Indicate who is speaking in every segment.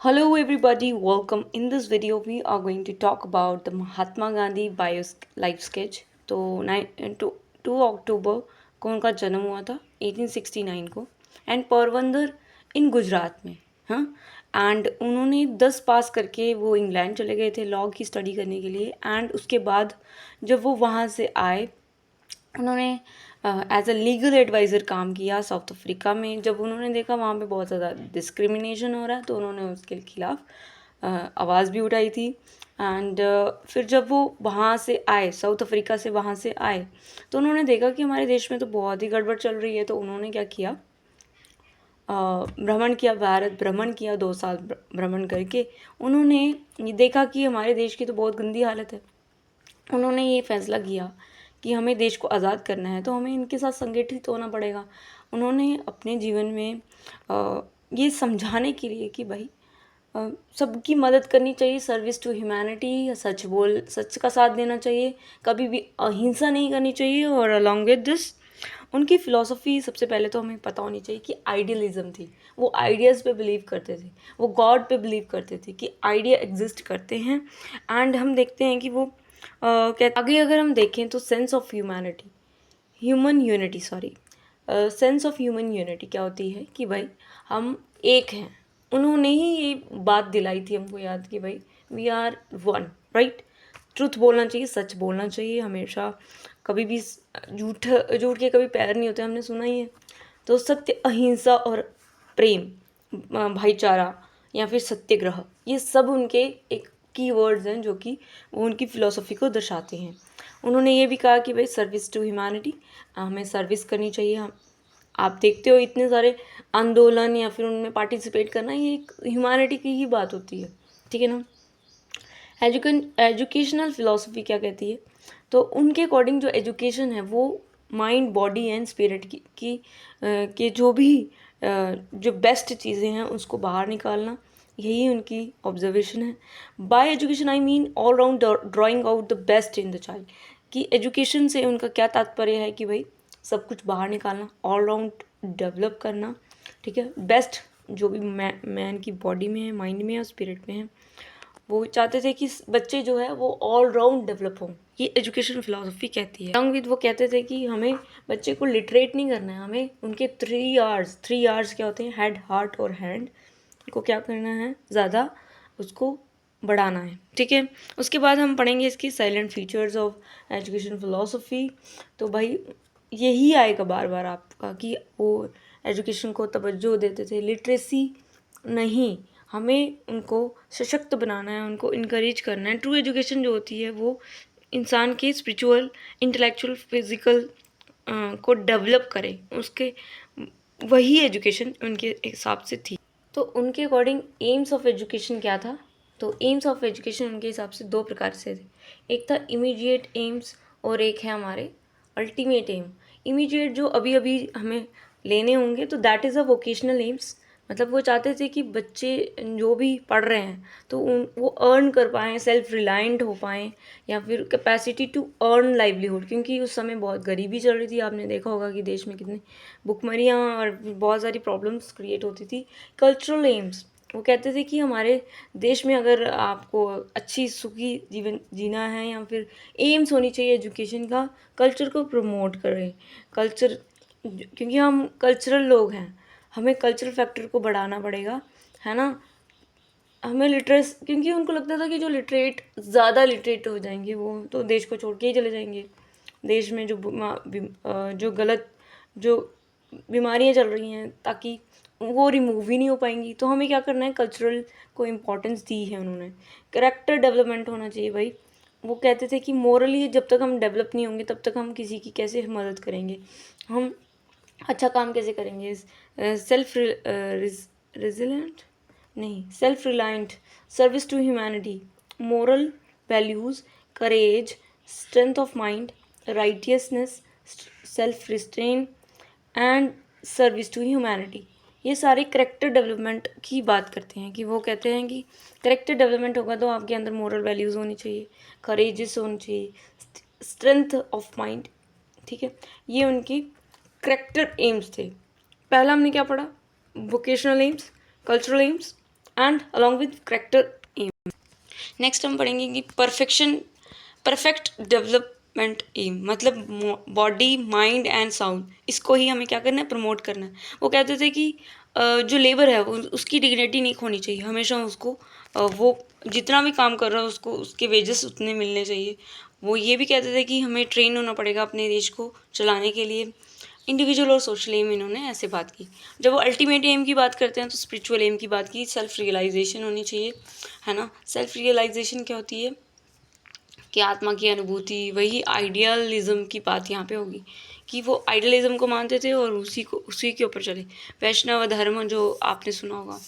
Speaker 1: Hello, everybody. Welcome. In this video, we are going to talk about the Mahatma Gandhi life sketch. तो 2 अक्टूबर को उनका जन्म हुआ था 1869 को एंड पोरबंदर इन गुजरात में। हाँ, एंड उन्होंने 10 पास करके वो इंग्लैंड चले गए थे लॉ की स्टडी करने के लिए। एंड उसके बाद जब वो वहाँ से आए, उन्होंने एज अ लीगल एडवाइज़र काम किया साउथ अफ्रीका में। जब उन्होंने देखा वहाँ पे बहुत ज़्यादा डिस्क्रिमिनेशन हो रहा है तो उन्होंने उसके खिलाफ आवाज़ भी उठाई थी। एंड फिर जब वो वहाँ से आए, साउथ अफ्रीका से वहाँ से आए, तो उन्होंने देखा कि हमारे देश में तो बहुत ही गड़बड़ चल रही है। तो उन्होंने क्या किया, भ्रमण किया, भारत भ्रमण किया। 2 साल भ्रमण करके उन्होंने ये देखा कि हमारे देश की तो बहुत गंदी हालत है। उन्होंने ये फैसला किया कि हमें देश को आज़ाद करना है तो हमें इनके साथ संगठित होना पड़ेगा। उन्होंने अपने जीवन में ये समझाने के लिए कि भाई सबकी मदद करनी चाहिए, सर्विस टू ह्यूमैनिटी, सच का साथ देना चाहिए, कभी भी अहिंसा नहीं करनी चाहिए। और अलॉन्ग विद दिस उनकी फ़िलॉसफ़ी सबसे पहले तो हमें पता होनी चाहिए कि आइडियलिज़म थी। वो आइडियाज़ पे बिलीव करते थे, वो गॉड पे बिलीव करते थे कि आइडिया एग्जिस्ट करते हैं। एंड हम देखते हैं कि वो आगे अगर हम देखें तो sense of humanity, human unity sorry sense of human unity क्या होती है कि भाई हम एक हैं। उन्होंने ही ये बात दिलाई थी हमको याद कि भाई we are one, right. Truth बोलना चाहिए, सच बोलना चाहिए हमेशा, कभी भी झूठ झूठ के कभी पैर नहीं होते, हमने सुना ही है। तो सत्य, अहिंसा और प्रेम, भाईचारा या फिर सत्याग्रह, ये सब उनके एक की वर्ड्स हैं जो कि वो उनकी फ़िलॉसफ़ी को दर्शाते हैं। उन्होंने ये भी कहा कि भाई सर्विस टू ह्यूमैनिटी, हमें सर्विस करनी चाहिए। हम आप देखते हो इतने सारे आंदोलन या फिर उनमें पार्टिसिपेट करना, ये एक ह्यूमैनिटी की ही बात होती है, ठीक है ना। एजुकेशनल फ़िलॉसफी क्या कहती है, तो उनके अकॉर्डिंग जो एजुकेशन है वो माइंड, बॉडी एंड स्पिरिट के जो भी जो बेस्ट चीज़ें हैं उसको बाहर निकालना, यही उनकी ऑब्जर्वेशन है। Bye education I mean all round drawing out the best in the child. कि एजुकेशन से उनका क्या तात्पर्य है कि भाई सब कुछ बाहर निकालना, ऑल राउंड डेवलप करना, ठीक है। बेस्ट जो भी मैन की बॉडी में है, माइंड में है और स्पिरिट में है, वो चाहते थे कि बच्चे जो है वो ऑल राउंड डेवलप हों। ये एजुकेशन फिलॉसफी कहती है। अलॉन्ग विद वो कहते थे कि हमें बच्चे को लिटरेट नहीं करना है, हमें उनके 3 आवर्स क्या होते हैं, हेड, हार्ट और हैंड को क्या करना है, ज़्यादा उसको बढ़ाना है, ठीक है। उसके बाद हम पढ़ेंगे इसकी salient features of education philosophy. तो भाई यही आएगा बार बार आपका कि वो एजुकेशन को तवज्जो देते थे, लिटरेसी नहीं, हमें उनको सशक्त बनाना है, उनको इनकरेज करना है। ट्रू एजुकेशन जो होती है वो इंसान के स्पिरिचुअल, इंटेलेक्चुअल, फिजिकल को डेवलप करे, उसके वही एजुकेशन उनके हिसाब से थी। तो उनके अकॉर्डिंग एम्स ऑफ एजुकेशन क्या था, तो एम्स ऑफ एजुकेशन उनके हिसाब से 2 प्रकार से थे। एक था इमीडिएट एम्स और एक है हमारे अल्टीमेट एम। इमीडिएट जो अभी अभी हमें लेने होंगे तो that is a vocational AIIMS. मतलब वो चाहते थे कि बच्चे जो भी पढ़ रहे हैं तो वो अर्न कर पाएँ, सेल्फ रिलायंट हो पाएँ, या फिर कैपेसिटी टू अर्न लाइवलीहुड। क्योंकि उस समय बहुत गरीबी चल रही थी, आपने देखा होगा कि देश में कितनी भुखमरियाँ और बहुत सारी प्रॉब्लम्स क्रिएट होती थी। कल्चरल एम्स, वो कहते थे कि हमारे देश में अगर आपको अच्छी सुखी जीवन जीना है या फिर एम्स होनी चाहिए एजुकेशन का, कल्चर को प्रमोट करें। कल्चर, क्योंकि हम कल्चरल लोग हैं, हमें कल्चरल फैक्टर को बढ़ाना पड़ेगा, है ना। हमें लिटरेस, क्योंकि उनको लगता था कि जो ज़्यादा लिटरेट हो जाएंगे वो तो देश को छोड़ के ही चले जाएंगे। देश में जो गलत जो बीमारियाँ चल रही हैं ताकि वो रिमूव ही नहीं हो पाएंगी। तो हमें क्या करना है, कल्चरल को इम्पोर्टेंस दी है उन्होंने। करेक्टर डेवलपमेंट होना चाहिए भाई। वो कहते थे कि मोरली जब तक हम डेवलप नहीं होंगे तब तक हम किसी की कैसे मदद करेंगे, हम अच्छा काम कैसे करेंगे। सेल्फ रेजिलेंट नहीं, self reliant, service to humanity, moral values, courage, strength of mind, righteousness, self restraint and service to humanity, ये सारे करेक्टर डेवलपमेंट की बात करते हैं। कि वो कहते हैं कि करेक्टर डेवलपमेंट होगा तो आपके अंदर मोरल वैल्यूज़ होनी चाहिए, करेजियस होनी चाहिए, स्ट्रेंथ ऑफ माइंड, ठीक है। ये उनकी करेक्टर एम्स थे। पहला हमने क्या पढ़ा, vocational aims, cultural aims and along with character aim. Next हम पढ़ेंगे कि परफेक्ट डेवलपमेंट एम, मतलब बॉडी माइंड एंड साउंड, इसको ही हमें क्या करना है, प्रमोट करना है। वो कहते थे कि जो लेबर है उसकी डिग्निटी नहीं खोनी चाहिए, हमेशा उसको वो जितना भी काम कर रहा है उसको उसके वेजेस उतने मिलने चाहिए। वो ये भी कहते थे कि हमें ट्रेन होना पड़ेगा अपने देश को चलाने के लिए। इंडिविजुअल और सोशल एम इन्होंने ऐसे बात की। जब वो अल्टीमेट एम की बात करते हैं तो स्पिरिचुअल एम की बात की, सेल्फ रियलाइजेशन होनी चाहिए, है ना। सेल्फ रियलाइजेशन क्या होती है कि आत्मा की अनुभूति, वही आइडियलिज्म की बात यहाँ पे होगी कि वो आइडियलिज्म को मानते थे और उसी के ऊपर चले। वैष्णव धर्म जो आपने सुना होगा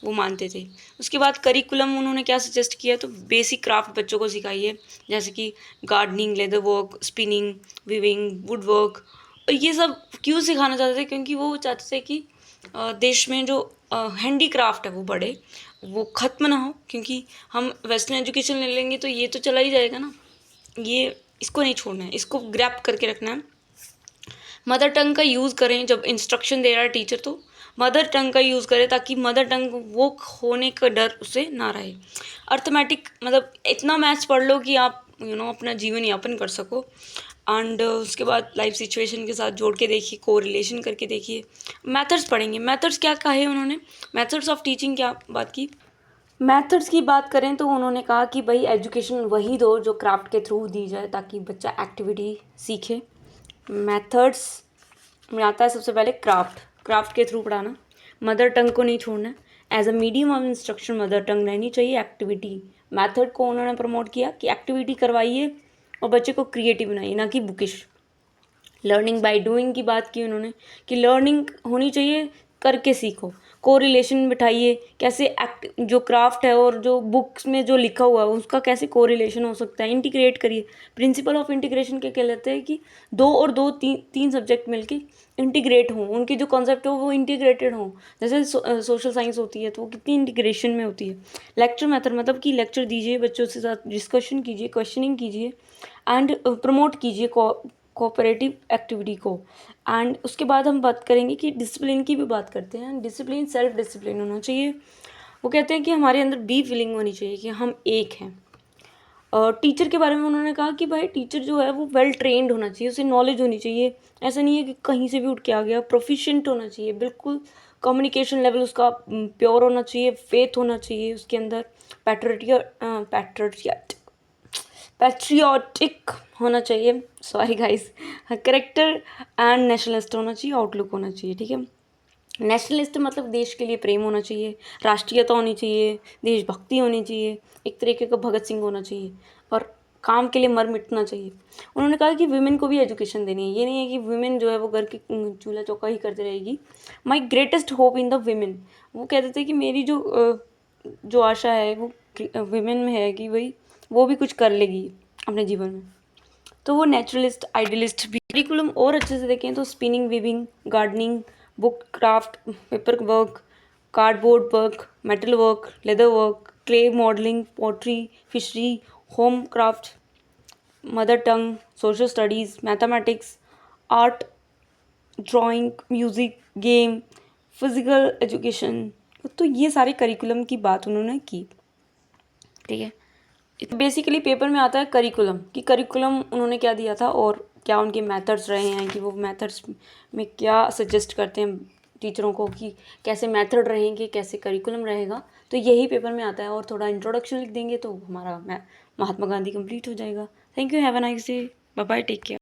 Speaker 1: वो मानते थे। उसके बाद करिकुलम उन्होंने क्या सजेस्ट किया, तो बेसिक क्राफ्ट बच्चों को सिखाइए, जैसे कि gardening, leather work, spinning, weaving, would work. और ये सब क्यों सिखाना चाहते थे, क्योंकि वो चाहते थे कि देश में जो हैंडीक्राफ्ट है वो बढ़े, वो ख़त्म ना हो। क्योंकि हम वेस्टर्न एजुकेशन ले लेंगे तो ये तो चला ही जाएगा ना, ये इसको नहीं छोड़ना है, इसको ग्रैब करके रखना है। मदर टंग का यूज़ करें, जब इंस्ट्रक्शन दे रहा है टीचर तो मदर टंग का यूज़ करें, ताकि मदर टंग वो खोने का डर उसे ना रहे। अर्थमेटिक मतलब इतना मैथ्स पढ़ लो कि आप अपना जीवन यापन कर सको। एंड उसके बाद लाइफ सिचुएशन के साथ जोड़ के देखिए, कोरिलेशन करके देखिए। मेथड्स पढ़ेंगे, मेथड्स क्या कहे उन्होंने, मेथड्स ऑफ टीचिंग क्या बात की। मेथड्स की बात करें तो उन्होंने कहा कि भाई एजुकेशन वही दो जो क्राफ्ट के थ्रू दी जाए, ताकि बच्चा एक्टिविटी सीखे। मेथड्स में आता है सबसे पहले क्राफ्ट के थ्रू पढ़ाना, मदर टंग को नहीं छोड़ना, as a medium of instruction mother tongue रहनी चाहिए। एक्टिविटी मेथड को उन्होंने प्रमोट किया कि एक्टिविटी करवाइए और बच्चे को क्रिएटिव बनाइए, ना कि बुकिश। लर्निंग बाय डूइंग की बात की उन्होंने कि लर्निंग होनी चाहिए, करके सीखो। कोरिलेशन बिठाइए, कैसे एक्ट जो क्राफ्ट है और जो बुक्स में जो लिखा हुआ है उसका कैसे कोरिलेशन हो सकता है, इंटीग्रेट करिए। प्रिंसिपल ऑफ इंटीग्रेशन क्या कहलाते हैं कि दो और दो तीन सब्जेक्ट मिलके इंटीग्रेट हों, उनकी जो कॉन्सेप्ट हो वो इंटीग्रेटेड हों। जैसे सोशल साइंस होती है तो वो कितनी इंटीग्रेशन में होती है। लेक्चर मेथड मतलब कि लेक्चर दीजिए, बच्चों के साथ डिस्कशन कीजिए, क्वेश्चनिंग कीजिए एंड प्रमोट कीजिए कोऑपरेटिव एक्टिविटी को। एंड उसके बाद हम बात करेंगे कि डिसिप्लिन की भी बात करते हैं। डिसिप्लिन सेल्फ डिसिप्लिन होना चाहिए। वो कहते हैं कि हमारे अंदर बी फीलिंग होनी चाहिए कि हम एक हैं। टीचर के बारे में उन्होंने कहा कि भाई टीचर जो है वो वेल ट्रेंड होना चाहिए, उसे नॉलेज होनी चाहिए। ऐसा नहीं है कि कहीं से भी उठ के आ गया, प्रोफिशिएंट होना चाहिए बिल्कुल। कम्युनिकेशन लेवल उसका प्योर होना चाहिए, फेथ होना चाहिए उसके अंदर, पैट्रियोटिक होना चाहिए, sorry guys, character and nationalist होना चाहिए, आउटलुक होना चाहिए, ठीक है। नेशनलिस्ट मतलब देश के लिए प्रेम होना चाहिए, राष्ट्रीयता होनी चाहिए, देशभक्ति होनी चाहिए, एक तरीके का भगत सिंह होना चाहिए और काम के लिए मर मिटना चाहिए। उन्होंने कहा कि वुमेन को भी एजुकेशन देनी है, ये नहीं है कि वुमेन जो है वो घर की चूल्हा चौका ही करती रहेगी। माई greatest hope in the women, वो कहते थे कि मेरी जो आशा है वो वुमेन में है कि भाई वो भी कुछ कर लेगी अपने जीवन में। तो वो नेचुरलिस्ट आइडियलिस्ट भी। करिकुलम और अच्छे से देखें तो spinning, weaving, gardening, book craft, paper work, cardboard work, metal work, leather work, clay modelling, pottery, fishery, home craft, mother tongue, social studies, mathematics, art, drawing, music, game, physical education. तो ये सारे curriculum की बात उन्होंने की, ठीक है। Basically paper में आता है करिकुलम कि करिकुलम उन्होंने क्या दिया था और क्या उनके मेथड्स रहे हैं, कि वो मेथड्स में क्या सजेस्ट करते हैं टीचरों को कि कैसे मेथड रहेंगे, कैसे करिकुलम रहेगा। तो यही पेपर में आता है और थोड़ा इंट्रोडक्शन लिख देंगे तो हमारा महात्मा गांधी कंप्लीट हो जाएगा। Thank you, have a nice day, bye bye, take care.